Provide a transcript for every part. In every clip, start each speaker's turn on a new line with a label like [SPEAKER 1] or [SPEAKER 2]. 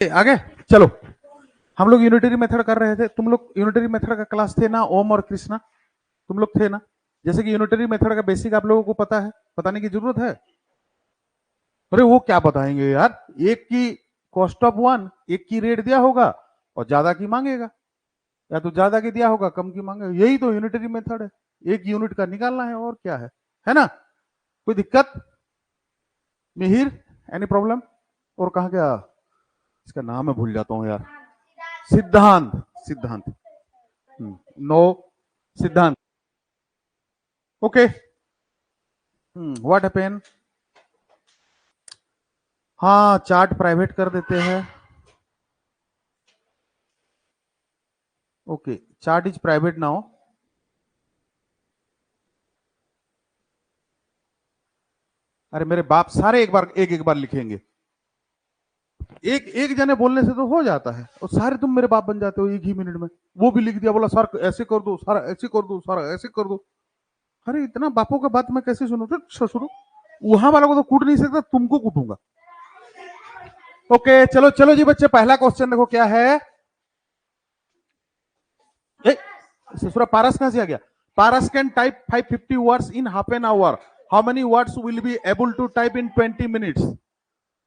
[SPEAKER 1] आगे चलो। हम लोग यूनिटरी मेथड कर रहे थे। तुम लोग यूनिटरी मेथड का क्लास थे ना, ओम और कृष्णा, तुम लोग थे ना? जैसे कि यूनिटरी मेथड का बेसिक आप लोगों को पता है, बताने की जरूरत है? अरे वो क्या बताएंगे यार, एक की कॉस्ट ऑफ वन, एक की रेट दिया होगा और ज्यादा की मांगेगा, या तो ज्यादा की दिया होगा कम की मांगेगा। यही तो यूनिटरी मेथड है, एक यूनिट का निकालना है और क्या है ना? कोई दिक्कत? Mihir, any problem? और कहा गया, इसका नाम मैं भूल जाता हूँ यार। सिद्धांत, सिद्धांत, नो, सिद्धांत। Okay, what happen? हाँ, चार्ट प्राइवेट कर देते हैं। Okay, chart is private now. अरे मेरे बाप, सारे एक एक बार लिखेंगे। एक एक जने बोलने से तो हो जाता है, और सारे तुम मेरे बाप बन जाते हो एक ही मिनट में। वो भी लिख दिया, बोला सर ऐसे कर दो, सारा ऐसे कर दो, सारा ऐसे कर दो। अरे इतना बापों का बात मैं कैसे सुनू? तो ससुरो, वहां वालों को तो कूट नहीं सकता, तुमको कूटूंगा। ओके चलो चलो जी बच्चे, पहला क्वेश्चन देखो क्या है। ससुरा, पारस कहां से आ गया? Paras can type 550 words in half an hour. How many words will be able to type in 20 minutes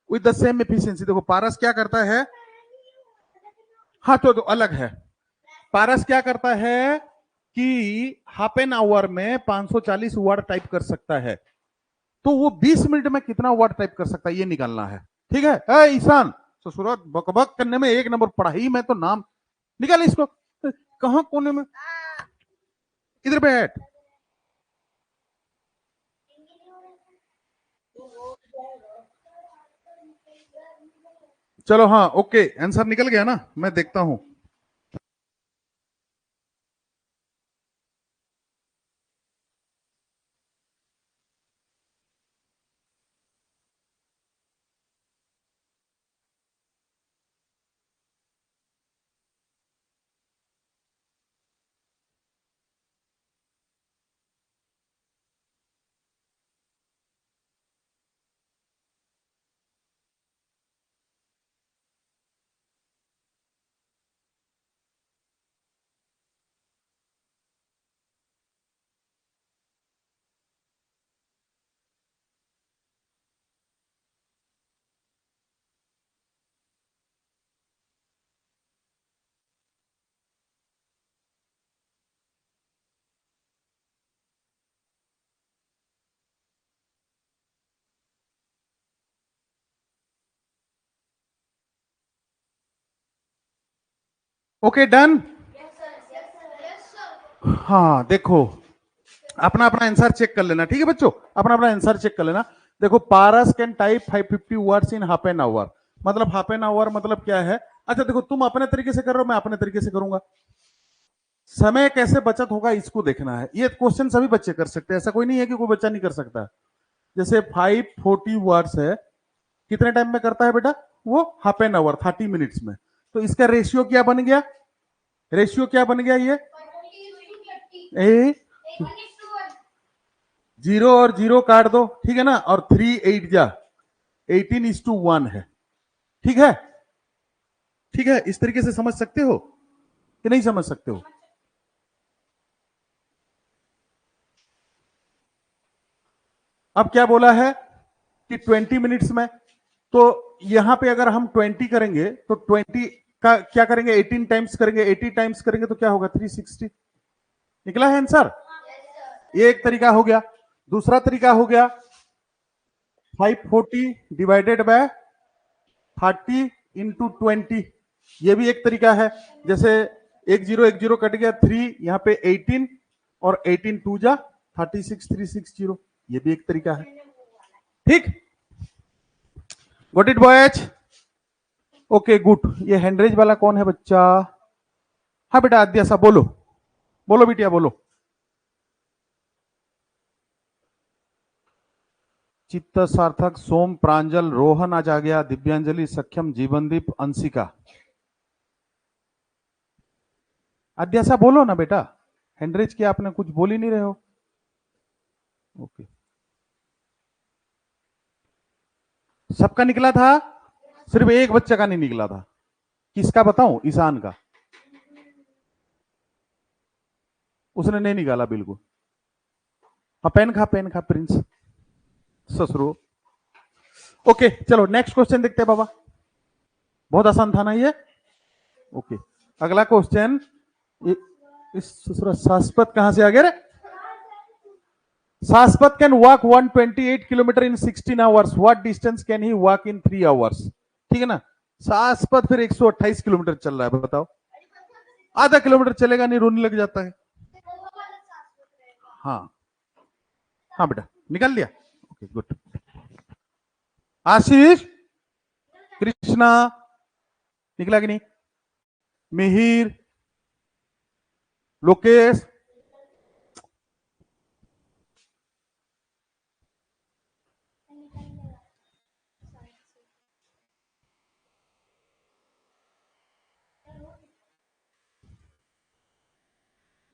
[SPEAKER 1] with the same efficiency? देखो पारस क्या करता है। हाँ तो अलग है। पारस क्या करता है कि हाफ एन आवर में 540 वर्ड टाइप कर सकता है। तो वो 20 मिनट में कितना वर्ड टाइप कर सकता है, ये निकालना है। ठीक है ईशान, ससुरात बकबक करने में एक नंबर, पढ़ाई में तो नाम। निकाल इसको। कहां कोने में? इधर बैठ। चलो हाँ ओके, आंसर निकल गया ना, मैं देखता हूं। Okay done. हाँ देखो, अपना अपना आंसर चेक कर लेना, ठीक है बच्चों, अपना अपना आंसर चेक कर लेना। देखो Paras can type 550 words in half an hour, मतलब हाफ एन आवर मतलब क्या है? अच्छा देखो, तुम अपने तरीके से कर रहे हो, मैं अपने तरीके से करूंगा। समय कैसे बचत होगा इसको देखना है। ये क्वेश्चन सभी बच्चे कर सकते हैं, ऐसा कोई नहीं है कि कोई बच्चा नहीं कर सकता। जैसे 540 वर्ड्स है, कितने टाइम में करता है बेटा? वो हाफ एन आवर, 30 मिनट्स में। तो इसका रेशियो क्या बन गया? रेशियो क्या बन गया ये? ए, जीरो और जीरो काट दो, ठीक है ना, और 3 8 18:1 है। ठीक है, ठीक है, इस तरीके से समझ सकते हो कि नहीं समझ सकते हो? अब क्या बोला है कि 20 मिनट्स में, तो यहां पे अगर हम 20 करेंगे तो 20 का क्या करेंगे, 18 टाइम्स करेंगे, 80 टाइम्स करेंगे तो क्या होगा? 360। निकला है आंसर? ये एक तरीका हो गया। दूसरा तरीका हो गया 540 डिवाइडेड बाय 30 × 20, ये भी एक तरीका है। जैसे एक जीरो कट गया, 3 यहाँ पे 18, और 18 2 जा 36, 360, ये भी एक तरीका है। ठीक, got it boys? Okay good. ये हैंडरेज वाला कौन है बच्चा? हाँ बेटा आद्या सा बोलो, बोलो बिटिया बोलो। चित्त सार्थक, सोम, प्रांजल, रोहन आज आ गया, दिव्यांजलि, सक्षम, जीवनदीप, अंशिका। आद्यासा बोलो ना बेटा, हैंडरेज किया आपने, कुछ बोल ही नहीं रहे हो। ओके, सबका निकला था? सिर्फ एक बच्चे का नहीं निकला था। किसका बताऊं? ईशान का, उसने नहीं निकाला बिल्कुल। हाँ, पेन खा प्रिंस ससुरो। ओके चलो नेक्स्ट क्वेश्चन देखते हैं बाबा, बहुत आसान था ना ये। ओके अगला क्वेश्चन, इस ससुरा शाश्वत कहां से आ गया रे? शाश्वत can walk 128 kilometre in 16 hours, what distance can he walk in 3 hours? ठीक है ना, शाश्वत फिर 128 किलोमीटर चल रहा है, बताओ। आधा किलोमीटर चलेगा नहीं, रोने लग जाता है। हाँ हाँ बेटा निकाल लिया, ओके गुड। आशीष, कृष्णा निकला कि नहीं? मिहिर, लोकेश,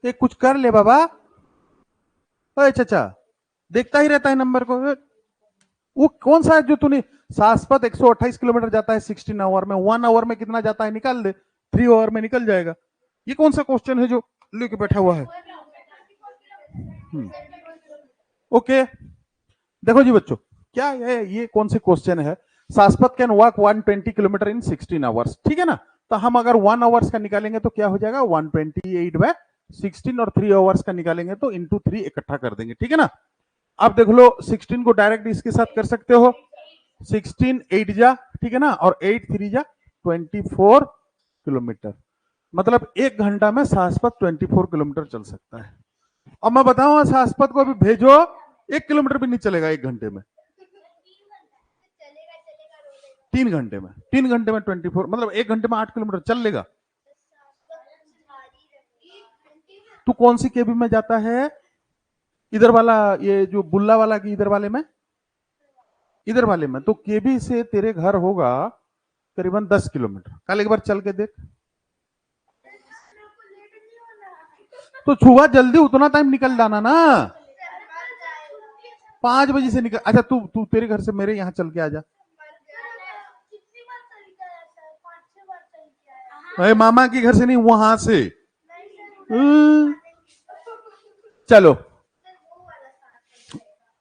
[SPEAKER 1] ये कुछ कर ले बाबा। अरे चाचा देखता ही रहता है नंबर को। वो कौन सा है जो तूने? शाश्वत 128 किलोमीटर जाता है 16 आवर में, 1 आवर में कितना जाता है निकाल दे, 3 आवर में निकल जाएगा। ये कौन सा क्वेश्चन है जो लेके बैठा हुआ है? ओके देखो जी बच्चों, क्या है ये, कौन से क्वेश्चन है? शाश्वत can walk 120 kilometre in 16 hours, ठीक है ना। तो हम अगर 1 आवर्स का निकालेंगे तो क्या हो जाएगा? 128/16, और 3 आवर्स का निकालेंगे तो इंटू 3 इकट्ठा कर देंगे, ठीक है ना। अब देख लो 16 को डायरेक्ट इसके साथ कर सकते हो, 16 8 जा, ठीक है ना, और 8 3 जा 24 किलोमीटर, मतलब 1 घंटा में शाश्वत 24 किलोमीटर चल सकता है। अब मैं बताऊं शाश्वत को अभी भेजो, 1 किलोमीटर भी नहीं चलेगा 1 घंटे में। 3 घंटे में, 3 घंटे में 24, मतलब 1 घंटे में 8 किलोमीटर चल लेगा। तू कौन सी केबी में जाता है? इधर वाला, ये जो बुल्ला वाला की इधर वाले में, इधर वाले में। तो केबी से तेरे घर होगा करीबन 10 किलोमीटर। कल एक बार चल के देख। तो सुबह जल्दी उतना टाइम निकल जाना ना, 5 बजे से निकल। अच्छा तू तू तेरे घर से मेरे यहाँ चल के आ जा। अरे मामा के घर से नहीं, वहां से। चलो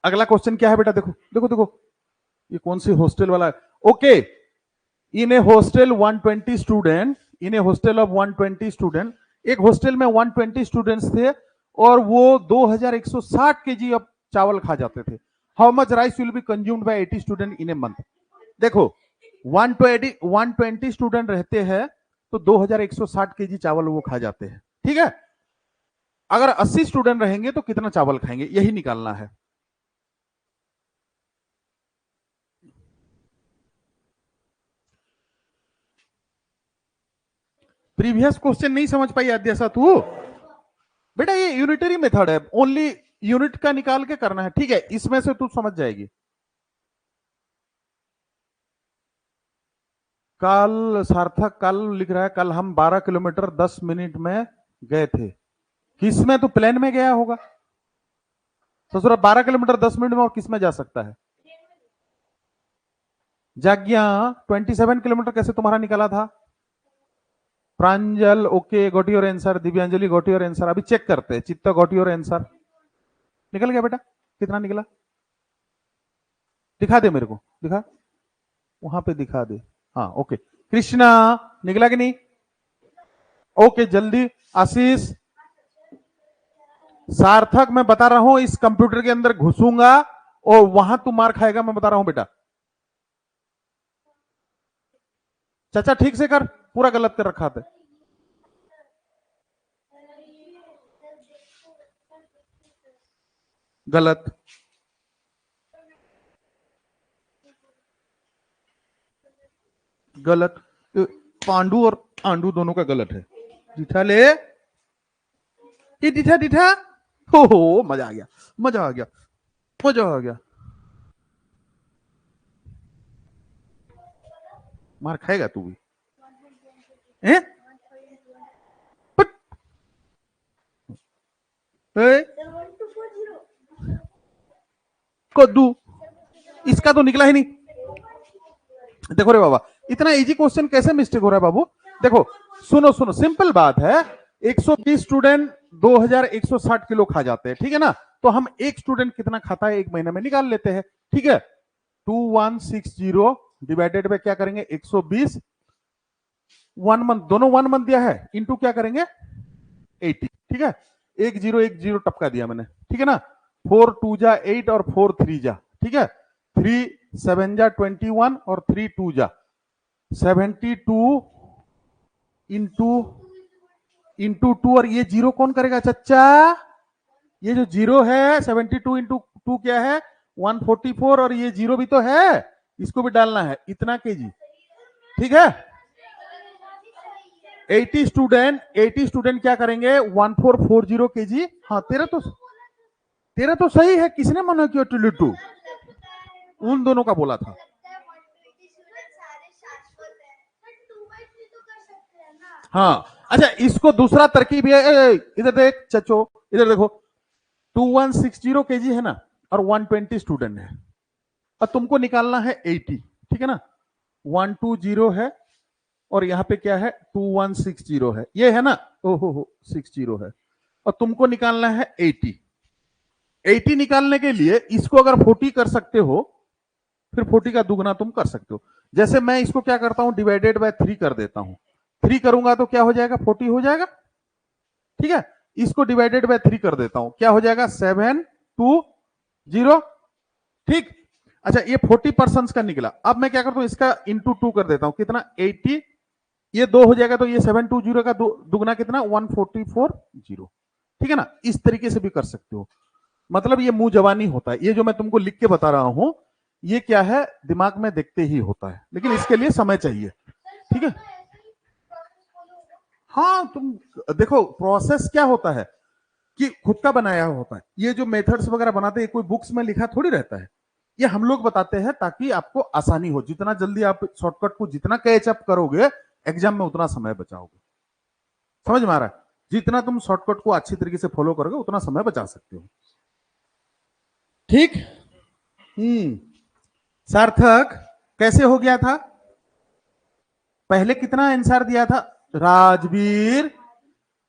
[SPEAKER 1] अगला क्वेश्चन क्या है बेटा? देखो देखो देखो, ये कौन सी हॉस्टल वाला है? Okay, in A hostel 120 student, in A hostel of 120 student, एक हॉस्टल में 120 स्टूडेंट्स थे और वो 2160 केजी अब चावल खा जाते थे। How much rice will be consumed by 80 student in a month? देखो 120 स्टूडेंट रहते हैं तो 2160 केजी चावल वो खा जाते हैं, ठीक है। अगर 80 स्टूडेंट रहेंगे तो कितना चावल खाएंगे, यही निकालना है। प्रीवियस क्वेश्चन नहीं समझ पाई अध्यक्षा तू? बेटा ये यूनिटरी मेथड है, ओनली यूनिट का निकाल के करना है, ठीक है, इसमें से तू समझ जाएगी। कल सार्थक कल लिख रहा है, कल हम 12 किलोमीटर 10 मिनट में गए थे। किसमें? तो प्लेन में गया होगा तो सर 12 किलोमीटर 10 मिनट में और किसमें जा सकता है? जाग्ञा 27 किलोमीटर कैसे तुम्हारा निकाला था? Pranjal okay, got your answer. Divyanjali got your answer. अभी चेक करते हैं, चित्त गॉट योर आंसर। निकल गया बेटा? कितना निकला दिखा दे मेरे को, दिखा, वहां पे दिखा दे। हाँ ओके, कृष्णा निकला कि नहीं? ओके जल्दी। आशीष, सार्थक मैं बता रहा हूं इस कंप्यूटर के अंदर घुसूंगा और वहां तू मार खाएगा, मैं बता रहा हूं बेटा। चाचा ठीक से कर, पूरा गलत कर रखा था। गलत, गलत, पांडु और आंडू दोनों का गलत है। दिठा ले, ये दिठा दिठा, हो मजा आ गया, मजा आ गया, मजा आ गया। मार खाएगा तू भी हैं? कद्दू, इसका तो निकला ही नहीं। देखो रे बाबा, इतना इजी क्वेश्चन कैसे मिस्टेक हो रहा है बाबू? देखो सुनो सुनो, सिंपल बात है, 120 स्टूडेंट 2160 किलो खा जाते हैं, ठीक है ना? तो हम एक स्टूडेंट कितना खाता है एक महीने में निकाल लेते हैं, ठीक है? 2160 डिवाइडेड बाय क्या करेंगे 120, 1 मंथ, दोनों 1 मंथ दिया है, इंटू क्या करेंगे 80, ठीक है? 1010 टपका दिया मैंने, ठीक है ना? 4 2 जा 8 और 4 3 जा, ठीक है? 3 7 जा 21 और 3 2 जा 72 इंटू 2, और ये जीरो कौन करेगा चच्चा? ये जो जीरो है 72 इंटू 2 क्या है 144, और ये जीरो भी तो है, इसको भी डालना है, इतना केजी, ठीक है? 80 स्टूडेंट क्या करेंगे 1440 केजी। हाँ तेरा तो सही है, किसने मना किया टू? उन दोनों का बोला था। हाँ अच्छा, इसको दूसरा तरकीब है, इधर देख चचो, इधर देखो, 2160 केजी है ना, और 120 स्टूडेंट है, और तुमको निकालना है 80, ठीक है ना? 120 है, और यहाँ पे क्या है 2160 है, ये है ना, ओहो 60 है, और तुमको निकालना है 80। 80 निकालने के लिए इसको अगर 40 कर सकते हो, फिर 40 का दुगना तुम कर सकते हो। जैसे मैं इसको क्या करता हूं डिवाइडेड बाय 3 कर देता हूं, 3 करूंगा तो क्या हो जाएगा 40 हो जाएगा, ठीक है? इसको डिवाइडेड बाय 3 कर देता हूं, क्या हो जाएगा 720, ठीक? अच्छा ये 40% का निकला, अब मैं क्या करता हूं इसका इंटू 2 कर देता हूं, कितना 80, ये 2 हो जाएगा, तो ये 720 का दुगना कितना 1440, ठीक है ना? इस तरीके से भी कर सकते हो, मतलब ये मुंह जवानी होता है, ये जो मैं तुमको लिख के बता रहा हूं ये क्या है दिमाग में देखते ही होता है, लेकिन इसके लिए समय चाहिए, ठीक है? हाँ तुम देखो प्रोसेस क्या होता है कि खुद का बनाया होता है, ये जो मेथड्स वगैरह बनाते हैं कोई बुक्स में लिखा थोड़ी रहता है, ये हम लोग बताते हैं ताकि आपको आसानी हो, जितना जल्दी आप शॉर्टकट को जितना कैच अप करोगे एग्जाम में उतना समय बचाओगे, समझ में आ रहा है? जितना तुम शॉर्टकट को अच्छी तरीके से फॉलो करोगे उतना समय बचा सकते हो, ठीक? सार्थक कैसे हो गया था? पहले कितना आंसर दिया था राजवीर?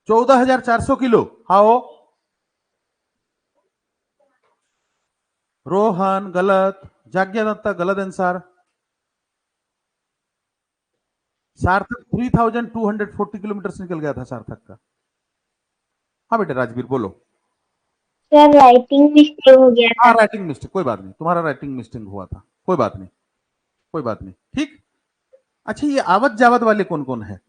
[SPEAKER 1] 14,400 किलो। हाओ रोहन गलत, जाग्ञा दत्ता गलत आंसर, सार्थक 3,240 किलोमीटर निकल गया था सार्थक का। हाँ बेटा राजवीर बोलो।
[SPEAKER 2] सर राइटिंग मिस्टेक हो गया था।
[SPEAKER 1] हाँ राइटिंग मिस्टेक, कोई बात नहीं, तुम्हारा राइटिंग मिस्टेक हुआ था, कोई बात नहीं, कोई बात नहीं, ठीक? अच्छा ये आवत जावत वाले कौन कौन है?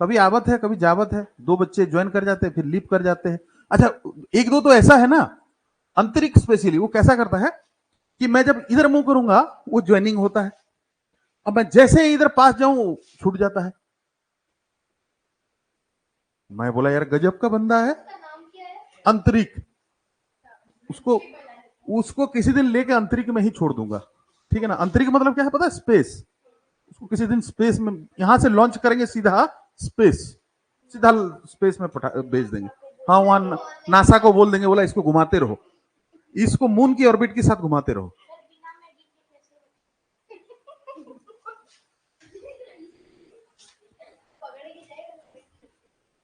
[SPEAKER 1] कभी आवत है कभी जावत है, दो बच्चे ज्वाइन कर जाते हैं फिर लीव कर जाते हैं। अच्छा एक दो तो ऐसा है ना, अंतरिक्ष स्पेशली वो कैसा करता है कि मैं जब इधर मुंह करूंगा वो ज्वाइनिंग होता है, अब मैं जैसे ही इधर पास जाऊं छूट जाता है। मैं बोला यार गजब का बंदा है, अंतरिक्ष। उसको उसको किसी दिन लेके अंतरिक्ष में ही छोड़ दूंगा, ठीक है ना? अंतरिक्ष मतलब क्या है पता है? स्पेस। उसको किसी दिन स्पेस में यहां से लॉन्च करेंगे सीधा स्पेस, सीधा स्पेस में भेज देंगे। हाँ वहां नासा को बोल देंगे, बोला इसको घुमाते रहो, इसको मून की ऑर्बिट के साथ घुमाते रहो।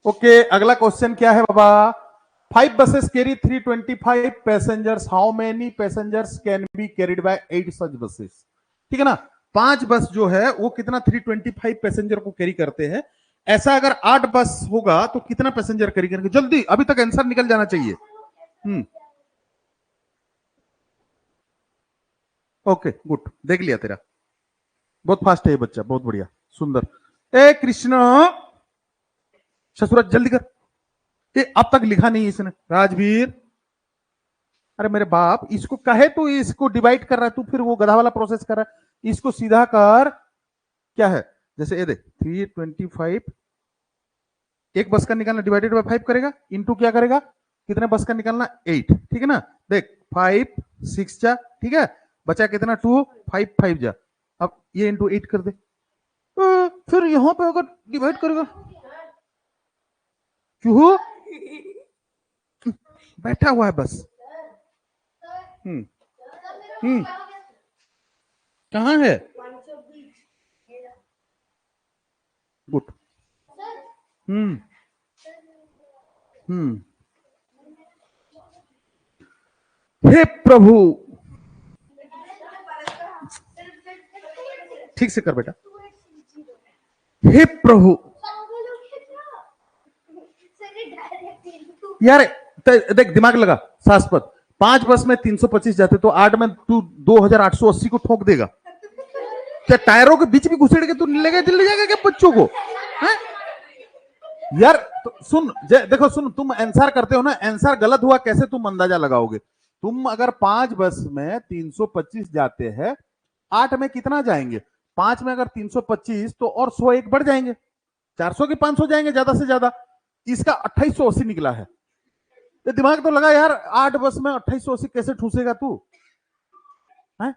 [SPEAKER 1] ओके अगला क्वेश्चन क्या है बाबा? 5 buses carry 325 passengers. How many passengers can be carried by 8 such buses? ठीक है ना? 5 बस जो है वो कितना 325 पैसेंजर को कैरी करते हैं। ऐसा अगर 8 बस होगा तो कितना पैसेंजर कैरी करेंगे? जल्दी अभी तक आंसर निकल जाना चाहिए। ओके गुड, देख लिया तेरा, बहुत फास्ट है ये बच्चा, बहुत बढ़िया, सुंदर। ए कृष्ण ससुराल जल्दी कर, ये अब तक लिखा नहीं इसने राजवीर। अरे मेरे बाप, इसको कहे तो इसको डिवाइड कर रहा है तू, फिर वो गधा वाला प्रोसेस कर रहा है, इसको सीधा कर। क्या है जैसे ये देख 325, एक बस का निकालना डिवाइडेड बाय 5 करेगा, इंटू क्या करेगा कितने बस का निकालना 8, ठीक है ना? देख 5 6 जा, ठीक है, बचा कितना 2 5 5 जा, अब ये इंटू 8 कर दे, फिर यहां पे अगर डिवाइड करेगा चूहू बैठा हुआ है बस। कहां है? गुड। हम्म हम्म हे प्रभु, ठीक से कर बेटा। हे प्रभु यार, देख दिमाग लगा शाश्वत, 5 बस में 325 जाते तो 8 में तू 2880 को ठोक देगा क्या? टायरों के बीच भी घुसेड़ के तू लेके दिल्ली जाएगा क्या बच्चों को? है यार तो सुन, देखो सुन, तुम आंसर करते हो ना, आंसर गलत हुआ कैसे तुम अंदाजा लगाओगे? तुम अगर 5 बस में 325 जाते हैं, 8 में कितना जाएंगे? 5 में अगर 325 तो और 101 बढ़ जाएंगे, 400 की 500 जाएंगे ज्यादा से ज्यादा। इसका 2880 निकला है। तो दिमाग तो लगा यार, 8 बस में 2880 कैसे ठूसेगा तू? है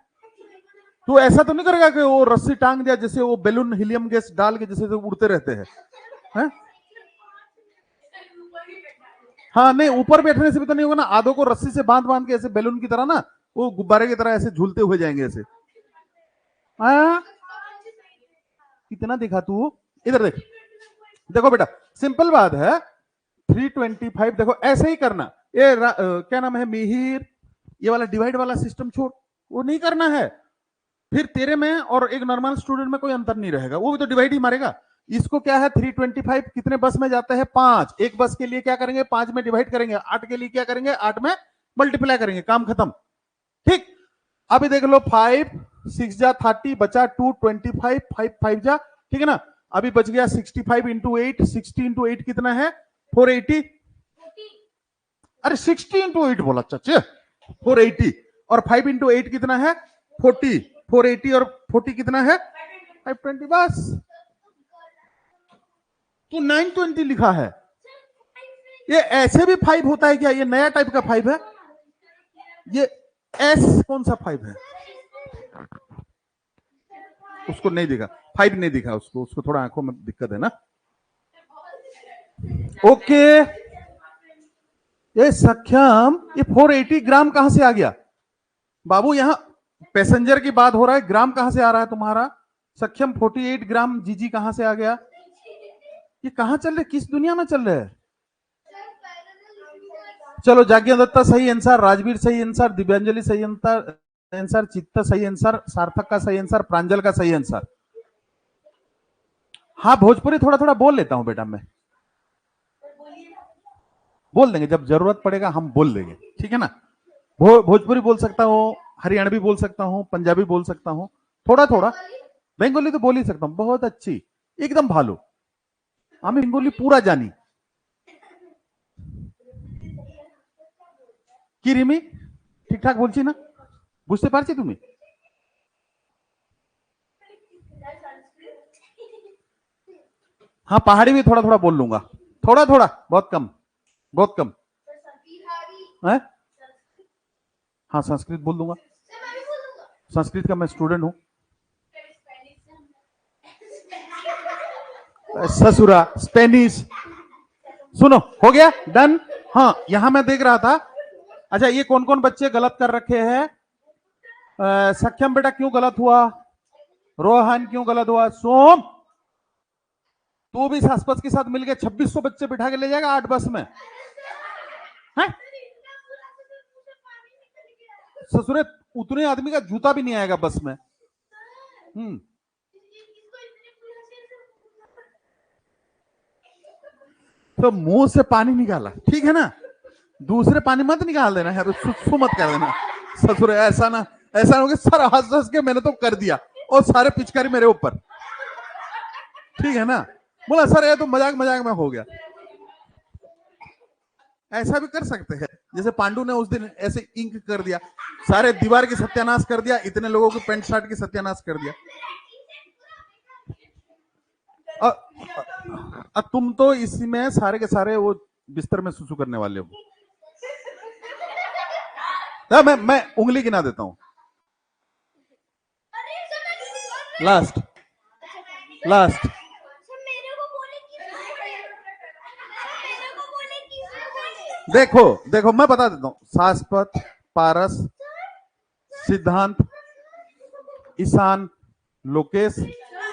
[SPEAKER 1] तू ऐसा तो नहीं करेगा कि वो रस्सी टांग दिया जैसे वो बैलून हीलियम गैस डाल के जैसे उड़ते रहते हैं? है? हाँ नहीं, ऊपर बैठने से भी तो नहीं होगा ना, आधों को रस्सी से बांध बांध के ऐसे बैलून की तरह ना, वो गुब्बारे की तरह ऐसे झूलते हुए जाएंगे ऐसे। हाँ कितना दिखा तू, इधर देख, देखो बेटा सिंपल बात है, 325 देखो ऐसे ही करना। ये क्या नाम है मिहिर, ये वाला डिवाइड वाला सिस्टम छोड़, वो नहीं करना है। फिर तेरे में और एक नॉर्मल स्टूडेंट में कोई अंतर नहीं रहेगा, वो भी तो डिवाइड ही मारेगा। इसको क्या है 325 कितने बस में जाते हैं? 5। एक बस के लिए क्या करेंगे? 5 में डिवाइड करेंगे। 8 के लिए क्या करेंगे? 8 में मल्टीप्लाई करेंगे, काम खत्म। ठीक, अभी देख लो 5 6 जा 30 बचा 2 25 5 5 जा, ठीक है ना? अभी बच गया 65 इंटू 8, 60 इंटू 8 कितना है? 480। अरे 60 इंटू 8 बोला चाचे, 480। और 5 इंटू 8 कितना है? 40। 480 और 40 कितना है? 520। बस तो 920 लिखा है। ये ऐसे भी 5 होता है क्या? ये नया टाइप का 5 है। ये एस कौन सा 5 है? उसको नहीं दिखा, 5 नहीं दिखा उसको, उसको थोड़ा आंखों में दिक्कत है ना। ओके, ये सक्षम, ये 480 ग्राम कहां से आ गया बाबू? यहां पैसेंजर की बात हो रहा है, ग्राम कहां से आ रहा है तुम्हारा? सक्षम 48 ग्राम जीजी कहां से आ गया? ये कहां चल रहे, किस दुनिया में चल रहे हैं? चलो जाज्ञा दत्ता सही आंसर, राजवीर सही आंसर, दिव्यांजलि सही आंसर, चित्ता सही आंसर, सार्थक का सही आंसर, प्रांजल का सही आंसर। हाँ भोजपुरी थोड़ा थोड़ा बोल लेता हूं बेटा, मैं बोल देंगे जब जरूरत पड़ेगा, हम बोल देंगे, ठीक है ना? भोजपुरी बोल सकता हूँ, हरियाणवी बोल सकता हूँ, पंजाबी बोल सकता हूँ, थोड़ा थोड़ा। बेंगोली तो बोल ही सकता हूँ, बहुत अच्छी, एकदम भालो। আমি বেঙ্গলি পুরা জানি। কি রিমি, ঠিকঠাক বলছি না? বুঝতে পারছি তুমি? हाँ पहाड़ी भी थोड़ा थोड़ा बोल लूंगा, थोड़ा थोड़ा, बहुत कम, बहुत कम है। हाँ संस्कृत बोल दूंगा, संस्कृत का मैं स्टूडेंट हूँ। ससुरा स्पेनिश, सुनो हो गया डन। हाँ यहां मैं देख रहा था, अच्छा ये कौन कौन बच्चे गलत कर रखे हैं? सक्षम बेटा क्यों गलत हुआ? रोहन क्यों गलत हुआ? सोम तू भी शाश्वत के साथ मिलकर 2600 बच्चे बिठा के ले जाएगा 8 बस में? है ससुरे, उतने आदमी का जूता भी नहीं आएगा बस में। तो मुंह से पानी निकाला, ठीक है ना? दूसरे पानी मत निकाल देना यार, सुसु मत कर देना ससुरे, ऐसा ना हो कि सर हंस हंस के मैंने तो कर दिया और सारे पिचकारी मेरे ऊपर, ठीक है ना? बोला सर ये तो मजाक मजाक में हो गया। ऐसा भी कर सकते हैं, जैसे पांडु ने उस दिन ऐसे इंक कर दिया, सारे दीवार की सत्यानाश कर दिया, इतने लोगों के पेंट शर्ट की सत्यानाश कर दिया। तुम तो इसी में सारे के सारे वो बिस्तर में सुसु करने वाले हो। मैं उंगली गिना देता हूं, लास्ट लास्ट। देखो देखो मैं बता देता हूं, शाश्वत, पारस, सिद्धांत, ईशान, लोकेश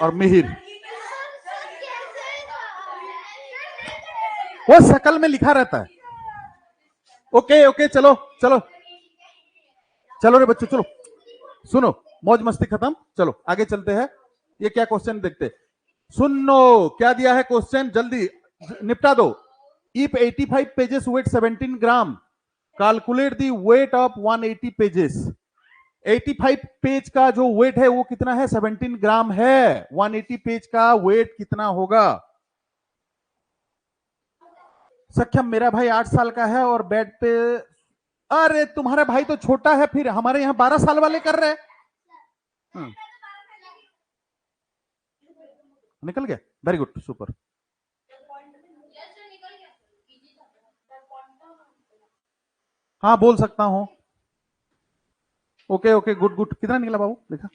[SPEAKER 1] और मिहिर। वो शकल में लिखा रहता है। ओके ओके, चलो चलो चलो रे बच्चों, चलो सुनो, मौज मस्ती खत्म, चलो आगे चलते हैं। ये क्या क्वेश्चन देखते, सुनो क्या दिया है क्वेश्चन, जल्दी निपटा दो। If 85 pages weight 17 gram, calculate the weight of 180 pages. 85 page का जो वेट है वो कितना है, 17 ग्राम है। 180 पेज का वेट कितना होगा? सक्षम, मेरा भाई 8 साल का है और बेड पे, अरे तुम्हारा भाई तो छोटा है, फिर हमारे यहाँ 12 साल वाले कर रहे हैं। निकल गया, वेरी गुड, सुपर। हाँ बोल सकता हूं। Okay okay, good good. कितना निकला बाबू, देखा,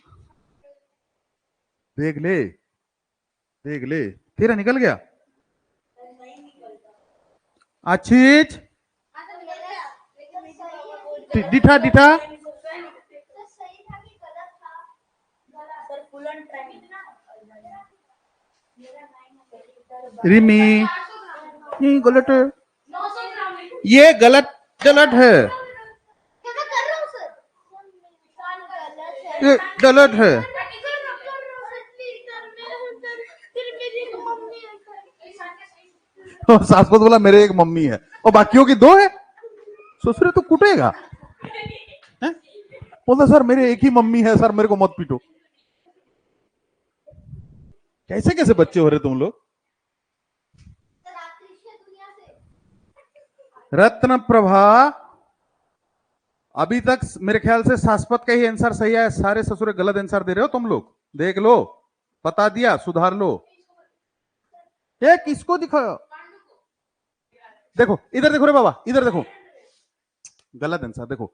[SPEAKER 1] देख ले देख ले, तेरा निकल गया। अच्छीज डिठा डिठा, रिमी, नहीं गलत है, ये गलत गलत है, ये गलत है। सासपत बोला मेरे एक मम्मी है और बाकियों की 2 है। ससुरे तो कूटेगा, बोलता सर मेरे एक ही मम्मी है सर, मेरे को मत पीटो। कैसे कैसे बच्चे हो रहे तुम लोग। रत्न प्रभा, अभी तक मेरे ख्याल से शाश्वत का ही आंसर सही है, सारे ससुरे गलत आंसर दे रहे हो तुम लोग। देख लो, बता दिया, सुधार लो। ये किसको दिखाओ, देखो इधर देखो रे बाबा, इधर देखो, गलत आंसर देखो।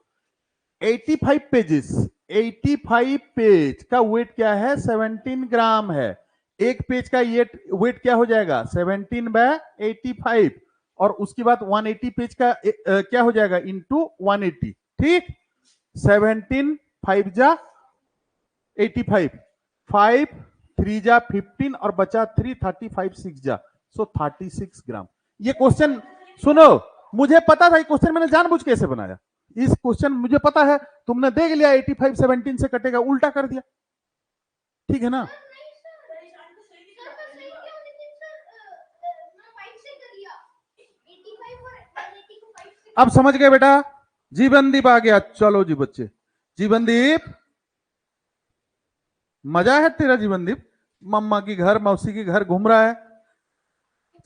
[SPEAKER 1] 85 पेजेस, 85 पेज का वेट क्या है, 17 ग्राम है। एक पेज का ये वेट क्या हो जाएगा, 17/85, और उसके बाद 180 पेज का क्या हो जाएगा, इंटू 180, ठीक। 17 5 जा 85, 5 3 जा 15 और बचा 3, 35 6 जा, सो 36 ग्राम। ये क्वेश्चन सुनो, मुझे पता था ये क्वेश्चन, मैंने जानबूझ कैसे बनाया। इस क्वेश्चन मुझे पता है, तुमने देख लिया 85 17 से कटेगा, उल्टा कर दिया, ठीक है ना। अब समझ गए बेटा। जीवनदीप आ गया, चलो जी बच्चे, जीवनदीप मजा है तेरा जीवनदीप, मम्मा की घर मौसी की घर घूम रहा है।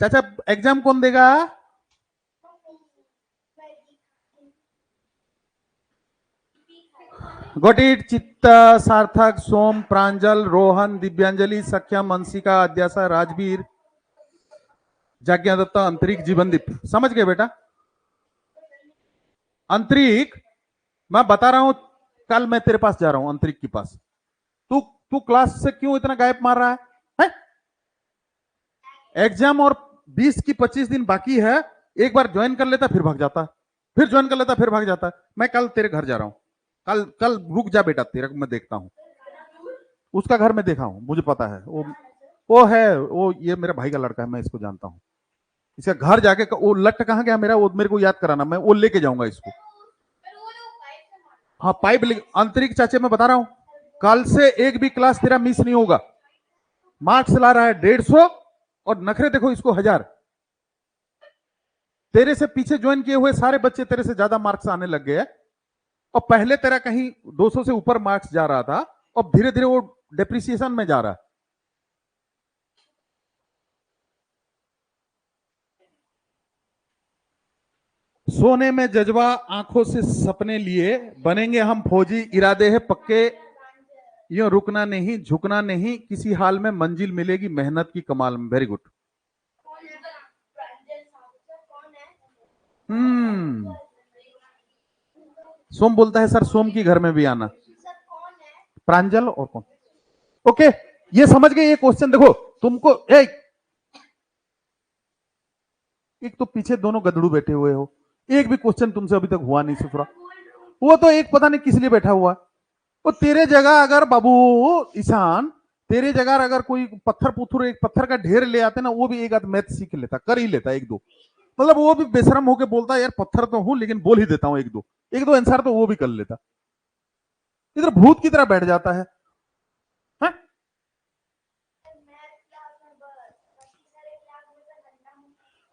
[SPEAKER 1] चाचा एग्जाम कौन देगा? गोटिट, चित्ता, सार्थक, सोम, प्रांजल, रोहन, दिव्यांजलि, सख्यम, अंशिका, अध्यासा, राजवीर, जाज्ञादत्ता, अंतरिक, जीवनदीप। समझ गए बेटा। अंतरिक, मैं बता रहा हूं, कल मैं तेरे पास जा रहा हूं, अंतरिक के पास। तू तू क्लास से क्यों इतना गायब मार रहा है? एग्जाम और 20 की 25 दिन बाकी है, एक बार ज्वाइन कर लेता फिर भाग जाता, फिर ज्वाइन कर लेता फिर भाग जाता। मैं कल तेरे घर जा रहा हूं, कल कल रुक जा बेटा, तेरा मैं देखता हूं। उसका घर मैं देखा हूं, मुझे पता है, वो है, वो ये मेरा भाई का लड़का है, मैं इसको जानता हूं। इसका घर जाके, वो लट कहां गया मेरा, वो मेरे को याद कराना, मैं वो लेके जाऊंगा इसको। हाँ पाइप अंतरिक्ष चाचे, मैं बता रहा हूं, कल से एक भी क्लास तेरा मिस नहीं होगा। मार्क्स ला रहा है 150 और नखरे देखो इसको 1000। तेरे से पीछे ज्वाइन किए हुए सारे बच्चे तेरे से ज्यादा मार्क्स आने लग गए, और पहले तेरा कहीं 200 से ऊपर मार्क्स जा रहा था, और धीरे धीरे वो डेप्रिसिएशन में जा रहा है। सोने में जज्बा, आंखों से सपने लिए, बनेंगे हम फौजी, इरादे है पक्के, यूं रुकना नहीं झुकना नहीं, किसी हाल में मंजिल मिलेगी मेहनत की कमाल में। Very good. सोम बोलता है सर सोम की घर में भी आना। प्रांजल और कौन? ओके, ये समझ गए ये क्वेश्चन। देखो तुमको एक तो पीछे दोनों गधड़ू बैठे हुए हो, एक भी क्वेश्चन तुमसे अभी तक हुआ नहीं ससुरा। वो तो एक पता नहीं किस लिए बैठा हुआ। वो तेरे जगह अगर बाबू ईशान, तेरे जगह अगर कोई पत्थर पुथर एक पत्थर का ढेर ले आते ना, वो भी एक आध मैथ सीख लेता, कर ही लेता एक दो। मतलब वो भी बेशरम होके बोलता है यार पत्थर तो हूं लेकिन बोल ही देता हूं एक दो आंसर तो वो भी कर लेता, इधर भूत की तरह बैठ जाता है। हाँ?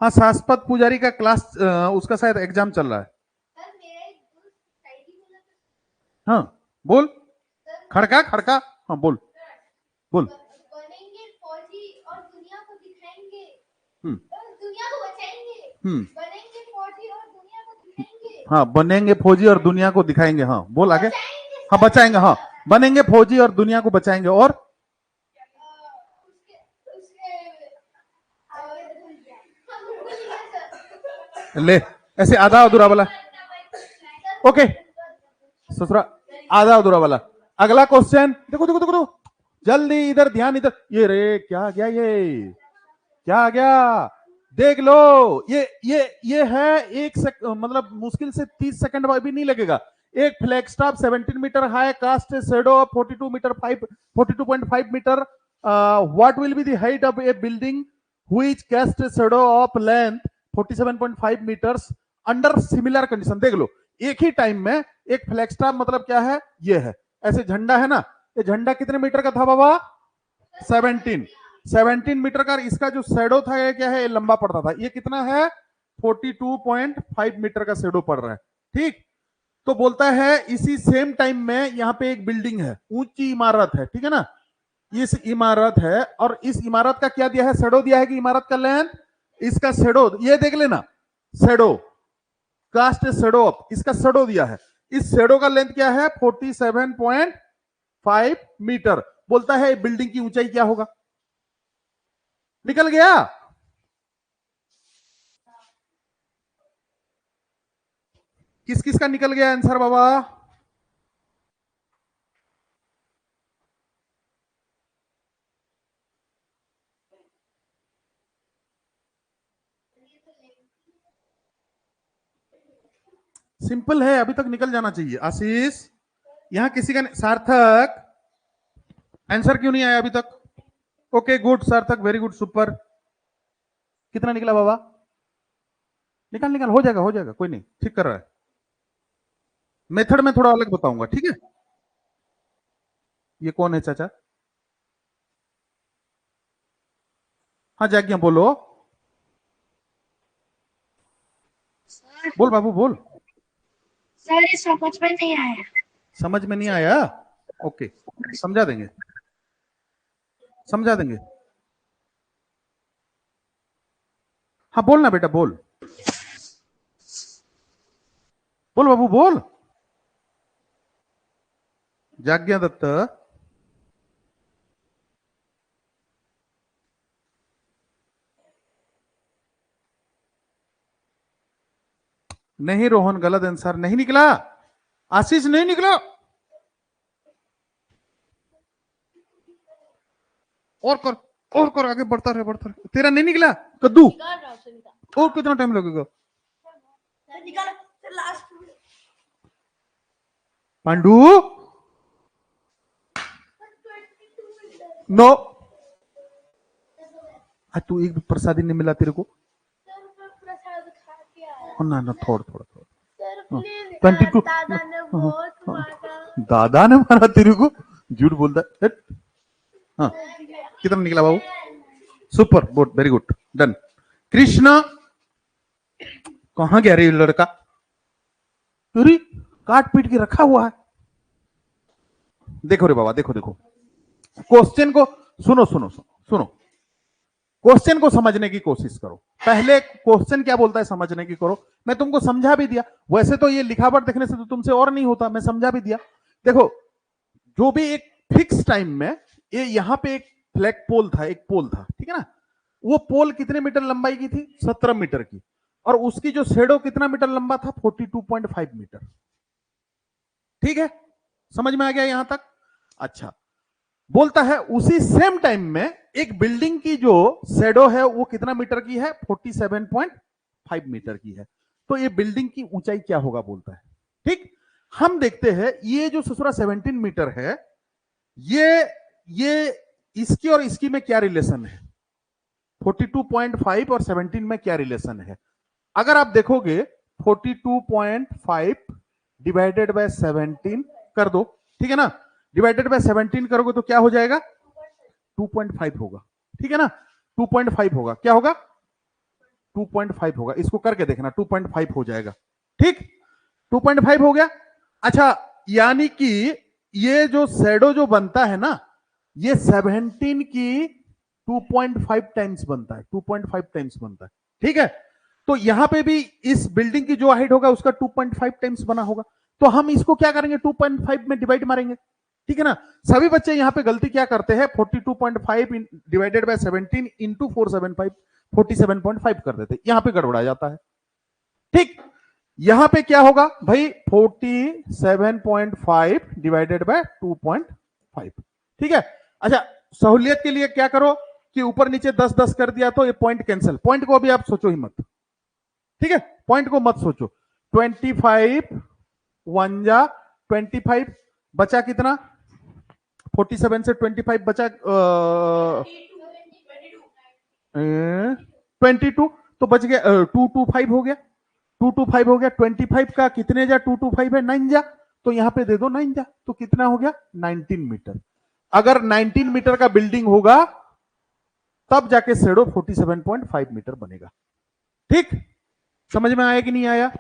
[SPEAKER 1] हाँ, शाश्वत पुजारी का क्लास उसका शायद एग्जाम चल रहा है। हाँ बोल, खड़का खड़का, हाँ बोल बोल।
[SPEAKER 3] बनेंगे फौजी और दुनिया को दिखाएंगे,
[SPEAKER 1] हम्म
[SPEAKER 3] दुनिया को बचाएंगे,
[SPEAKER 1] हम्म
[SPEAKER 3] बनेंगे फौजी और दुनिया को दिखाएंगे,
[SPEAKER 1] हाँ, बनेंगे फौजी और दुनिया को दिखाएंगे, हाँ बोल आगे।
[SPEAKER 3] बचाएंगे
[SPEAKER 1] हाँ बचाएंगे, हाँ बनेंगे फौजी और दुनिया को बचाएंगे, और
[SPEAKER 3] उसके उसके हम भूल गए सर।
[SPEAKER 1] ले ऐसे आधा अधूरा वाला, ओके ससुरा, आधा अधूरा वाला। अगला क्वेश्चन, देखो देखो देखो देखो, जल्दी इधर ध्यान, इधर। ये रे क्या आ गया, ये क्या आ गया, देख लो। ये है मतलब मुश्किल से 30 सेकंड भी नहीं लगेगा। एक flag staff 17 metre high, cast shadow 42 metre 42.5 metre, what will be the height of a building which cast shadow of length 47.5 metres under similar condition. देख लो, एक ही टाइम में एक फ्लैग स्टॉप मतलब क्या है, ये है ऐसे झंडा है ना, ये झंडा कितने मीटर का था बाबा, 17 मीटर का। इसका जो शेडो था ये क्या है, ये लंबा पड़ता था, ये कितना है 42.5 मीटर का शेडो पड़ रहा है। ठीक, तो बोलता है इसी सेम टाइम में यहाँ पे एक बिल्डिंग है, ऊंची इमारत है, ठीक है ना, इस इमारत है, और इस इमारत का क्या दिया है, शेडो दिया है कि इमारत का लेंथ, इसका शेडो ये देख लेना, शेडो कास्ट शेडो ऑफ, इसका शेडो दिया है, इस शेडो का लेंथ क्या है 47.5 मीटर। बोलता है बिल्डिंग की ऊंचाई क्या होगा, निकल गया। किस किस का निकल गया आंसर बाबा, सिंपल है, अभी तक निकल जाना चाहिए। आशीष, यहां किसी का सार्थक आंसर क्यों नहीं आया अभी तक, ओके गुड सार्थक, वेरी गुड सुपर। कितना निकला बाबा, निकाल निकाल, हो जाएगा कोई नहीं, ठीक कर रहा है। मेथड में थोड़ा अलग बताऊंगा, ठीक है। ये कौन है चाचा, हाँ जागिया बोलो, बोल बाबू बोल।
[SPEAKER 2] सर ये समझ में नहीं आया।
[SPEAKER 1] समझ में नहीं आया, ओके समझा देंगे, समझा देंगे। हाँ बोल ना बेटा बोल, बोल बाबू बोल। जाज्ञा दत्त, नहीं रोहन, गलत आंसर, नहीं निकला। आशीष नहीं निकला, और कर, आगे बढ़ता रहे बढ़ता रहे, तेरा नहीं निकला कद्दू, और कितना टाइम लगेगा पांडू, नो, आज तू एक भी प्रसादी नहीं मिला तेरे को,
[SPEAKER 3] प्रसाद खा के आया
[SPEAKER 1] ना ना थोड़ा थोड़ा थोड़ा,
[SPEAKER 3] सर, प्लीज
[SPEAKER 1] 22,
[SPEAKER 3] दादा ने बहुत मारा।
[SPEAKER 1] दादा ने मारा तेरे को, झूठ बोलता है। हाँ कितना निकला बाबू, super good, very good, done. Krishna, कहां गया रे लड़का, अरे काट पीट के रखा हुआ है। देखो रे बाबा, देखो देखो, क्वेश्चन को सुनो सुनो सुनो सुनो, क्वेश्चन को समझने की कोशिश करो। पहले क्वेश्चन क्या बोलता है समझने की करो, मैं तुमको समझा भी दिया, वैसे तो ये लिखावट देखने से तो तुमसे और नहीं होता, मैं समझा भी दिया। देखो, जो भी एक फिक्स टाइम में ये यहां पे एक फ्लैग पोल था, एक पोल था, ठीक है ना, वो पोल कितने मीटर लंबाई की थी, 17 मीटर की, और उसकी जो शेडो कितना मीटर लंबा था, 42.5 मीटर। ठीक है, समझ में आ गया यहां तक। अच्छा, बोलता है उसी सेम टाइम में एक बिल्डिंग की जो शेडो है वो कितना मीटर की है, 47.5 मीटर की है। तो ये बिल्डिंग की ऊंचाई क्या होगा बोलता है। ठीक, हम देखते हैं ये जो ससुरा 17 मीटर है, ये इसकी और इसकी में क्या रिलेशन है, 42.5 और 17 में क्या रिलेशन है। अगर आप देखोगे 42.5 डिवाइडेड बाय 17 कर दो, ठीक है ना, डिवाइडेड बाय 17 करोगे तो क्या हो जाएगा, 2.5 होगा, ठीक है ना, 2.5 होगा, क्या होगा, 2.5 होगा, इसको करके देखना 2.5 हो जाएगा, ठीक, 2.5 हो गया। अच्छा, यानी कि ये जो शैडो जो बनता है ना, ये 17 की 2.5 टाइम्स बनता है, 2.5 टाइम्स बनता है, ठीक है। तो यहां पे भी इस बिल्डिंग की जो हाइट होगा उसका 2.5 टाइम्स बना होगा, तो हम इसको क्या करेंगे, 2.5 में डिवाइड मारेंगे, ठीक है ना। सभी बच्चे यहां पे गलती क्या करते हैं, 42.5 डिवाइडेड बाय 17 इंटू 475 47.5 कर देते, यहां पे गड़बड़ा जाता है, ठीक। यहां पे क्या होगा भाई, 47.5 डिवाइडेड बाय 2.5, ठीक है। अच्छा, सहूलियत के लिए क्या करो कि ऊपर नीचे 10 10 कर दिया तो ये पॉइंट कैंसिल, पॉइंट को अभी आप सोचो ही मत, ठीक है, पॉइंट को मत सोचो। 25 1 जा 25, बचा कितना, 47 से 25 बचा 22, तो बच गया 225 हो गया, 225 हो गया, 25 का कितने जा 225 है 9 जा, तो यहां पे दे दो 9 जा, तो कितना हो गया 19 मीटर। अगर 19 मीटर का बिल्डिंग होगा तब जाके शेडो 47.5 मीटर बनेगा, ठीक, समझ में आया कि नहीं आया।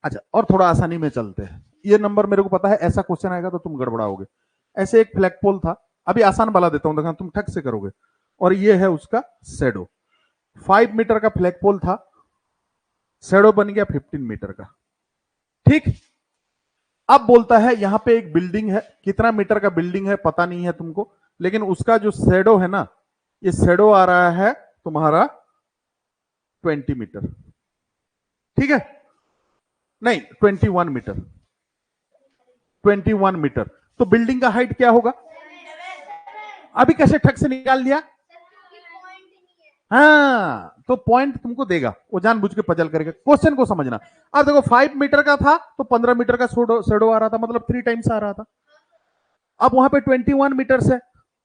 [SPEAKER 1] अच्छा, और थोड़ा आसानी में चलते हैं, ये नंबर मेरे को पता है ऐसा क्वेश्चन आएगा तो तुम गड़बड़ाओगे। ऐसे एक फ्लैग पोल था, अभी आसान वाला देता हूं, देखना तुम ठक से करोगे, और ये है उसका शेडो, 5 मीटर का फ्लैग पोल था, शेडो बन गया 15 मीटर का, ठीक। अब बोलता है यहां पे एक बिल्डिंग है, कितना मीटर का बिल्डिंग है पता नहीं है तुमको, लेकिन उसका जो शेडो है ना, ये शेडो आ रहा है तुम्हारा 20 मीटर, ठीक है, नहीं 21 मीटर, 21 मीटर, तो बिल्डिंग का हाइट क्या होगा, अभी कैसे ठक से निकाल दिया, हाँ, तो पॉइंट तुमको देगा, वो जानबूझ के पजल करेगा, क्वेश्चन को समझना। अब देखो 5 मीटर का था तो 15 मीटर का शेडो आ रहा था, मतलब 3 टाइम्स आ रहा था। अब वहां पे 21 मीटर है,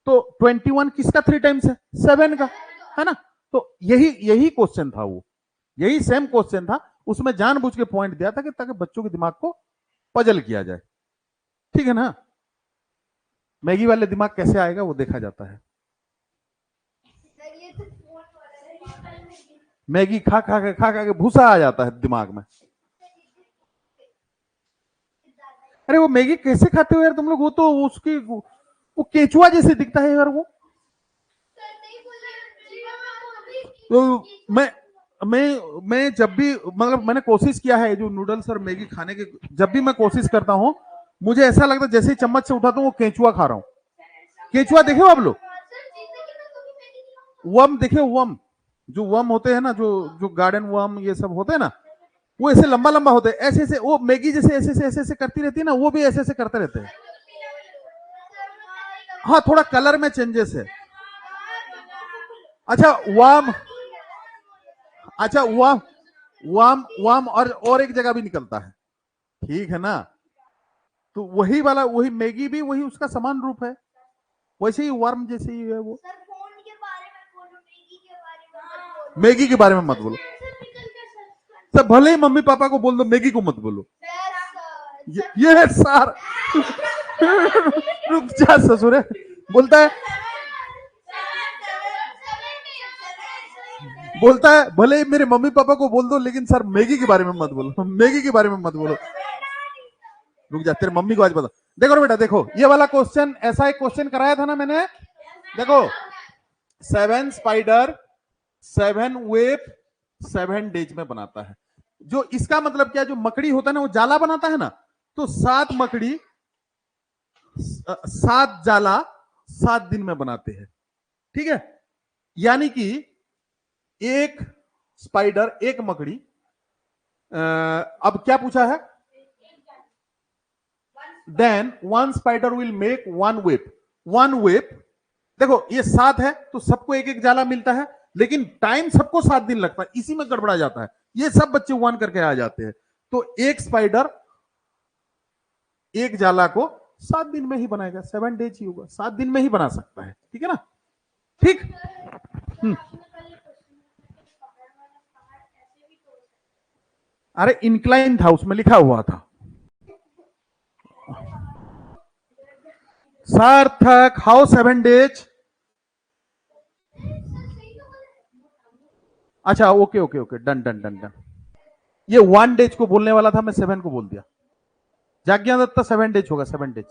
[SPEAKER 1] तो 21 किसका 3 टाइम्स है, 7 का, है ना। तो यही यही क्वेश्चन था, वो यही सेम क्वेश्चन था, उसमें जानबूझ के पॉइंट दिया था कि ताकि बच्चों के दिमाग को पजल किया जाए, ठीक है ना। मैगी वाले दिमाग कैसे आएगा वो देखा जाता है, मैगी खा खा के भूसा आ जाता है दिमाग में। अरे वो मैगी कैसे खाते हो यार तुम लोग, वो तो उसकी वो केचुआ जैसे दिखता है यार वो। तो मैं जब भी, मतलब मैंने कोशिश किया है जो नूडल्स और मैगी खाने के, जब भी मैं कोशिश करता हूँ मुझे ऐसा लगता है जैसे ही चम्मच से उठाता हूँ वो केचुआ खा रहा हूँ। केचुआ देखे हो आप लोग, वर्म देखे, वर्म, जो वर्म होते हैं ना, जो जो गार्डन वर्म ये सब होते हैं ना, वो ऐसे लंबा लंबा होते हैं, ऐसे ऐसे, वो मैगी जैसे ऐसे ऐसे करती रहती है ना, वो भी ऐसे ऐसे करते रहते हैं। हाँ, थोड़ा कलर में चेंजेस है। अच्छा वर्म, अच्छा वर्म, वर्म और एक जगह भी निकलता है, ठीक है ना। तो वही वाला, वही मैगी भी वही उसका समान रूप है, वैसे ही वर्म जैसे ही है वो। मैगी के बारे में मत बोलो सर, भले ही मम्मी पापा को बोल दो, मैगी को मत बोलो, ये है सार। रुक जा ससुरे, बोलता है भले ही मेरे मम्मी पापा को बोल दो, लेकिन सर मैगी के बारे में मत बोलो, मैगी के बारे में मत बोलो। रुक जा, तेरे मम्मी को आज बता। देखो बेटा, देखो ये वाला क्वेश्चन, ऐसा एक क्वेश्चन कराया था ना मैंने, देखो 7 स्पाइडर 7 वेब 7 डेज में बनाता है। जो इसका मतलब क्या, जो मकड़ी होता है ना वो जाला बनाता है ना, तो 7 मकड़ी 7 जाला 7 दिन में बनाते हैं, ठीक है। यानी कि एक स्पाइडर, एक मकड़ी, अब क्या पूछा है, then 1 spider will make 1 web, 1 web. देखो ये 7 है तो सबको एक एक जाला मिलता है, लेकिन टाइम सबको 7 दिन लगता है, इसी में गड़बड़ा जाता है, ये सब बच्चे 1 करके आ जाते हैं। तो एक स्पाइडर एक जाला को 7 दिन में ही बनाएगा, 7 डेज ही होगा, 7 दिन में ही बना सकता है, ठीक है ना, ठीक। अरे इंक्लाइन था, उसमें लिखा हुआ था सार्थक हाउ 7 डेज। अच्छा okay okay okay, done done done done. ये 1 डेज को बोलने वाला था, मैं 7 को बोल दिया। जाज्ञा दत्ता 7 डेज होगा, 7 डेज।